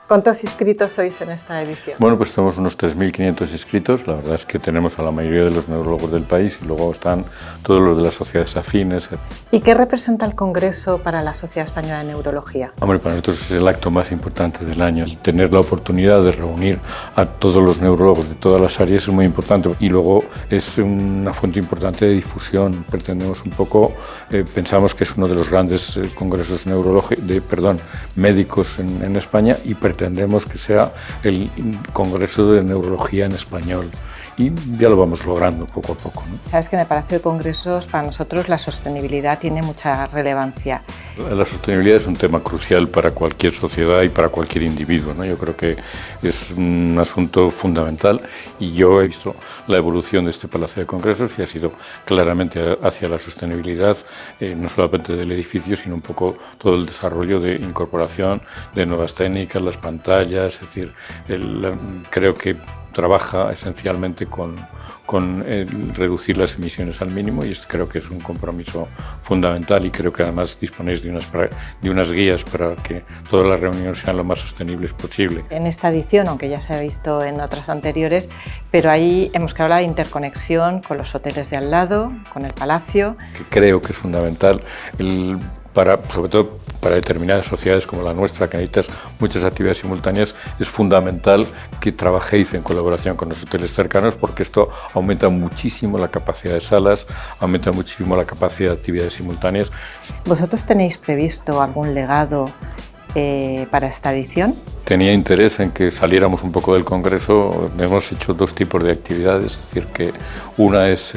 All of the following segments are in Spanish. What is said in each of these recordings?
¿Cuántos inscritos sois en esta edición? Bueno, pues tenemos unos 3.500 inscritos. La verdad es que tenemos a la mayoría de los neurólogos del país y luego están todos los de las sociedades afines. ¿Y qué representa el Congreso para la Sociedad Española de Neurología? Hombre, para nosotros es el acto más importante del año. Tener la oportunidad de reunir a todos los neurólogos de todas las áreas es muy importante. Y luego es una fuente importante de difusión. Pretendemos un poco, pensamos que es uno de los grandes congresos médicos en España y pretendemos que sea el Congreso de Neurología en español. Y ya lo vamos logrando poco a poco, ¿no? Sabes que en el Palacio de Congresos para nosotros la sostenibilidad tiene mucha relevancia. La sostenibilidad es un tema crucial para cualquier sociedad y para cualquier individuo, ¿no? Yo creo que es un asunto fundamental y yo he visto la evolución de este Palacio de Congresos y ha sido claramente hacia la sostenibilidad, no solamente del edificio, sino un poco todo el desarrollo de incorporación de nuevas técnicas, las pantallas, es decir, creo que trabaja esencialmente con reducir las emisiones al mínimo y creo que es un compromiso fundamental y creo que además disponéis de unas guías para que todas las reuniones sean lo más sostenibles posible. En esta edición, aunque ya se ha visto en otras anteriores, pero ahí hemos que hablar de interconexión con los hoteles de al lado, con el Palacio. Creo que es fundamental sobre todo para determinadas sociedades como la nuestra, que necesitas muchas actividades simultáneas, es fundamental que trabajéis en colaboración con los hoteles cercanos porque esto aumenta muchísimo la capacidad de salas, aumenta muchísimo la capacidad de actividades simultáneas. ¿Vosotros tenéis previsto algún legado para esta edición? Tenía interés en que saliéramos un poco del Congreso. Hemos hecho dos tipos de actividades, es decir, que una es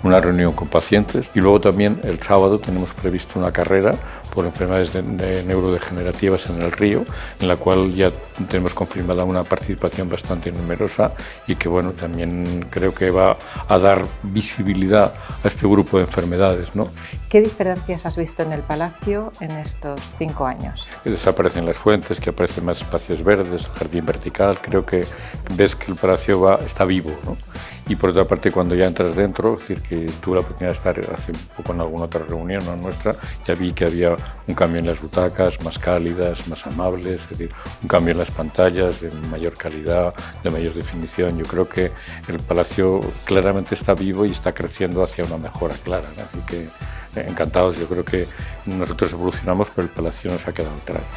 una reunión con pacientes y luego también el sábado tenemos previsto una carrera por enfermedades neurodegenerativas en el Río, en la cual ya tenemos confirmada una participación bastante numerosa y que bueno, también creo que va a dar visibilidad a este grupo de enfermedades, ¿no? ¿Qué diferencias has visto en el Palacio en estos 5 años? Que desaparecen las fuentes, que aparecen más espacios verdes, el jardín vertical. Creo que ves que el Palacio está vivo, ¿no? Y por otra parte, cuando ya entras dentro, es decir, que tuve la oportunidad de estar hace un poco en alguna otra reunión, no nuestra, ya vi que había un cambio en las butacas, más cálidas, más amables, es decir, un cambio en las pantallas de mayor calidad, de mayor definición. Yo creo que el Palacio claramente está vivo y está creciendo hacia una mejora clara, ¿no? Así que encantados, yo creo que nosotros evolucionamos, pero el Palacio nos ha quedado atrás.